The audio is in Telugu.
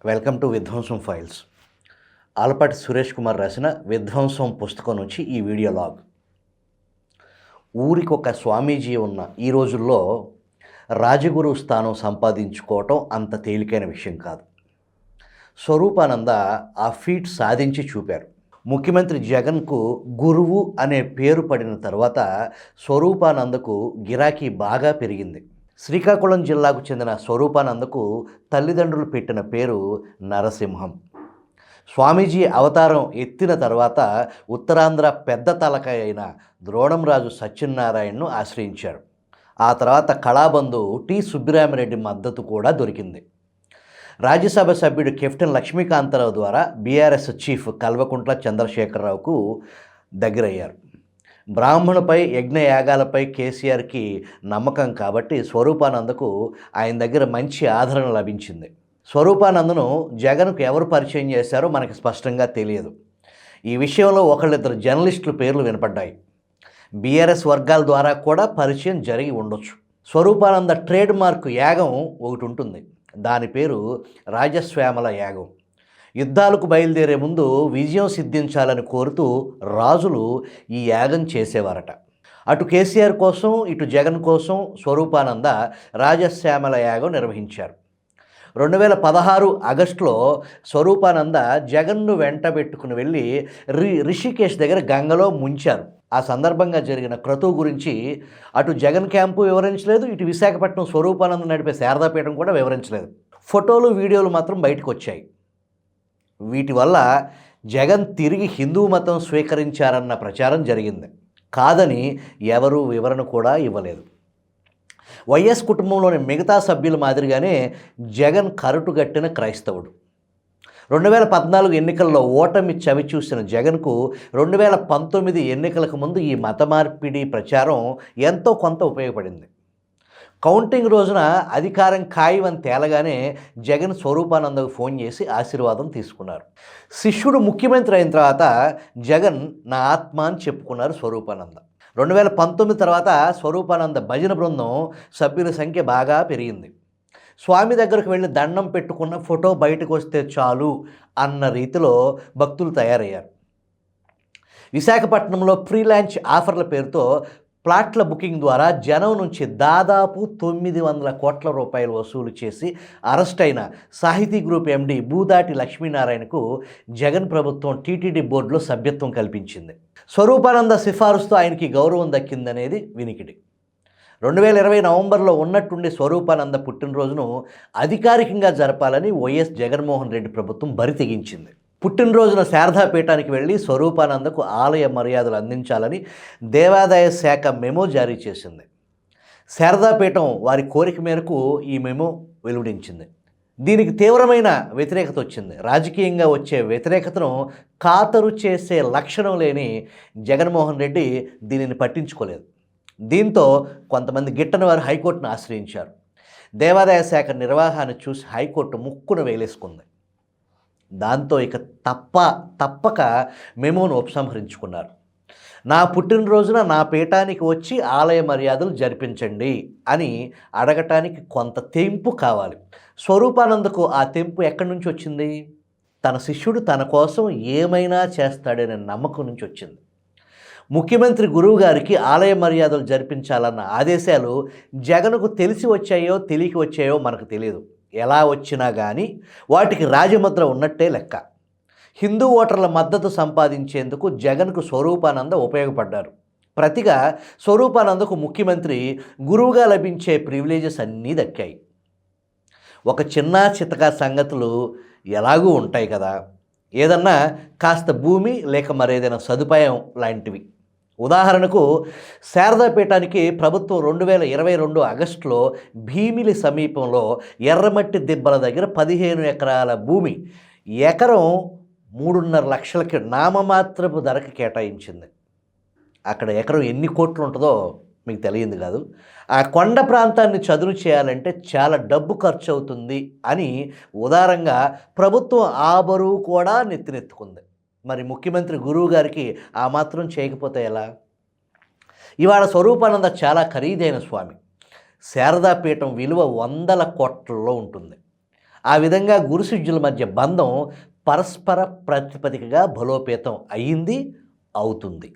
వెల్కమ్ టు విధ్వంసం ఫైల్స్. ఆలపాటి సురేష్ కుమార్ రాసిన విధ్వంసం పుస్తకం నుంచి ఈ వీడియో లాగ్. ఊరికి ఒక స్వామీజీ ఉన్న ఈ రోజుల్లో రాజగురు స్థానం సంపాదించుకోవటం అంత తేలికైన విషయం కాదు. స్వరూపానంద ఆ ఫీట్ సాధించి చూపారు. ముఖ్యమంత్రి జగన్కు గురువు అనే పేరు పడిన తర్వాత స్వరూపానందకు గిరాకీ బాగా పెరిగింది. శ్రీకాకుళం జిల్లాకు చెందిన స్వరూపానందకు తల్లిదండ్రులు పెట్టిన పేరు నరసింహం. స్వామీజీ అవతారం ఎత్తిన తర్వాత ఉత్తరాంధ్ర పెద్ద తలకాయ అయిన ద్రోణంరాజు సత్యనారాయణను ఆశ్రయించారు. ఆ తర్వాత కళాబంధు టి సుబ్బిరామిరెడ్డి మద్దతు కూడా దొరికింది. రాజ్యసభ సభ్యుడు కెప్టెన్ లక్ష్మీకాంతరావు ద్వారా బీఆర్ఎస్ చీఫ్ కల్వకుంట్ల చంద్రశేఖరరావుకు దగ్గరయ్యారు. బ్రాహ్మణుపై యజ్ఞయాగాలపై కేసీఆర్కి నమ్మకం కాబట్టి స్వరూపానందకు ఆయన దగ్గర మంచి ఆదరణ లభించింది. స్వరూపానందను జగన్కు ఎవరు పరిచయం చేశారో మనకి స్పష్టంగా తెలియదు. ఈ విషయంలో ఒకళ్ళిద్దరు జర్నలిస్టుల పేర్లు వినపడ్డాయి. బీఆర్ఎస్ వర్గాల ద్వారా కూడా పరిచయం జరిగి ఉండొచ్చు. స్వరూపానంద ట్రేడ్ మార్క్ యాగం ఒకటి ఉంటుంది. దాని పేరు రాజశ్యామల యాగం. యుద్ధాలకు బయలుదేరే ముందు విజయం సిద్ధించాలని కోరుతూ రాజులు ఈ యాగం చేసేవారట. అటు కేసీఆర్ కోసం ఇటు జగన్ కోసం స్వరూపానంద రాజశ్యామల యాగం నిర్వహించారు. 2016 ఆగస్టులో స్వరూపానంద జగన్ను వెంటబెట్టుకుని వెళ్ళి రిషికేశ్ దగ్గర గంగలో ముంచారు. ఆ సందర్భంగా జరిగిన క్రతువు గురించి అటు జగన్ క్యాంపు వివరించలేదు, ఇటు విశాఖపట్నం స్వరూపానంద నడిపే శారదాపీఠం కూడా వివరించలేదు. ఫోటోలు వీడియోలు మాత్రం బయటకు వచ్చాయి. వీటి వల్ల జగన్ తిరిగి హిందూ మతం స్వీకరించారన్న ప్రచారం జరిగింది. కాదని ఎవరూ వివరణ కూడా ఇవ్వలేదు. వైఎస్ కుటుంబంలోని మిగతా సభ్యుల మాదిరిగానే జగన్ కరుటుగట్టిన క్రైస్తవుడు. 2014 ఎన్నికల్లో ఓటమి చవిచూసిన జగన్కు 2019 ఎన్నికలకు ముందు ఈ మత మార్పిడి ప్రచారం ఎంతో కొంత ఉపయోగపడింది. కౌంటింగ్ రోజున అధికారం ఖాయమని తేలగానే జగన్ స్వరూపానందకు ఫోన్ చేసి ఆశీర్వాదం తీసుకున్నారు. శిష్యుడు ముఖ్యమంత్రి అయిన తర్వాత జగన్ నా ఆత్మ అని చెప్పుకున్నారు స్వరూపానంద. 2019 తర్వాత స్వరూపానంద భజన బృందం సభ్యుల సంఖ్య బాగా పెరిగింది. స్వామి దగ్గరకు వెళ్ళి దండం పెట్టుకున్న ఫోటో బయటకు వస్తే చాలు అన్న రీతిలో భక్తులు తయారయ్యారు. విశాఖపట్నంలో ఫ్రీ లాంచ్ ఆఫర్ల పేరుతో ప్లాట్ల బుకింగ్ ద్వారా జనం నుంచి దాదాపు 900 కోట్ల రూపాయలు వసూలు చేసి అరెస్ట్ అయిన సాహితీ గ్రూప్ ఎండి బూదాటి లక్ష్మీనారాయణకు జగన్ ప్రభుత్వం టీటీడీ బోర్డులో సభ్యత్వం కల్పించింది. స్వరూపానంద సిఫారసుతో ఆయనకి గౌరవం దక్కిందనేది వినికిడి. 2020 నవంబర్లో ఉన్నట్టుండి స్వరూపానంద పుట్టినరోజును అధికారికంగా జరపాలని వైఎస్ జగన్మోహన్ రెడ్డి ప్రభుత్వం బరి తెగించింది. పుట్టినరోజున శారదాపీఠానికి వెళ్ళి స్వరూపానందకు ఆలయ మర్యాదలు అందించాలని దేవాదాయ శాఖ మెమో జారీ చేసింది. శారదాపీఠం వారి కోరిక మేరకు ఈ మెమో వెలువడించింది. దీనికి తీవ్రమైన వ్యతిరేకత వచ్చింది. రాజకీయంగా వచ్చే వ్యతిరేకతను ఖాతరు చేసే లక్షణం లేని జగన్మోహన్ రెడ్డి దీనిని పట్టించుకోలేదు. దీంతో కొంతమంది గిట్టని వారు హైకోర్టును ఆశ్రయించారు. దేవాదాయ శాఖ నిర్వహణను చూసి హైకోర్టు ముక్కును వేలేసుకుంది. దాంతో ఇక తప్పక మెమోను ఉపసంహరించుకున్నారు. నా పుట్టినరోజున నా పీఠానికి వచ్చి ఆలయ మర్యాదలు జరిపించండి అని అడగటానికి కొంత తెంపు కావాలి. స్వరూపానందకు ఆ తెంపు ఎక్కడి నుంచి వచ్చింది? తన శిష్యుడు తన కోసం ఏమైనా చేస్తాడనే నమ్మకం నుంచి వచ్చింది. ముఖ్యమంత్రి గురువు గారికి ఆలయ మర్యాదలు జరిపించాలన్న ఆదేశాలు జగన్కు తెలిసి వచ్చాయో తెలియక వచ్చాయో మనకు తెలియదు. ఎలా వచ్చినా కానీ వాటికి రాజముద్ర ఉన్నట్టే లెక్క. హిందూ ఓటర్ల మద్దతు సంపాదించేందుకు జగన్కు స్వరూపానంద ఉపయోగపడ్డారు. ప్రతిగా స్వరూపానందకు ముఖ్యమంత్రి గురువుగా లభించే ప్రివిలేజెస్ అన్నీ దక్కాయి. ఒక చిన్న చితకా సంగతులు ఎలాగూ ఉంటాయి కదా, ఏదన్నా కాస్త భూమి లేక మరేదైనా సదుపాయం లాంటివి. ఉదాహరణకు శారదాపీఠానికి ప్రభుత్వం 2022 ఆగస్టులో భీమిలి సమీపంలో ఎర్రమట్టి దిబ్బల దగ్గర 15 ఎకరాల భూమి ఎకరం 3.5 లక్షలకి నామమాత్రపు ధరకు కేటాయించింది. అక్కడ ఎకరం ఎన్ని కోట్లు ఉంటుందో మీకు తెలియదు కాదు. ఆ కొండ ప్రాంతాన్ని చదును చేయాలంటే చాలా డబ్బు ఖర్చు అవుతుంది అని ఉదారంగా ప్రభుత్వం ఆ బరువు కూడా నెత్తినెత్తుకుంది. మరి ముఖ్యమంత్రి గురువు గారికి ఆ మాత్రం చేయకపోతే ఎలా? ఇవాళ స్వరూపానంద చాలా ఖరీదైన స్వామి. శారదాపీఠం విలువ 100 కోట్లలో ఉంటుంది. ఆ విధంగా గురు శిష్యుల మధ్య బంధం పరస్పర ప్రాతిపదికగా బలోపేతం అయ్యింది, అవుతుంది.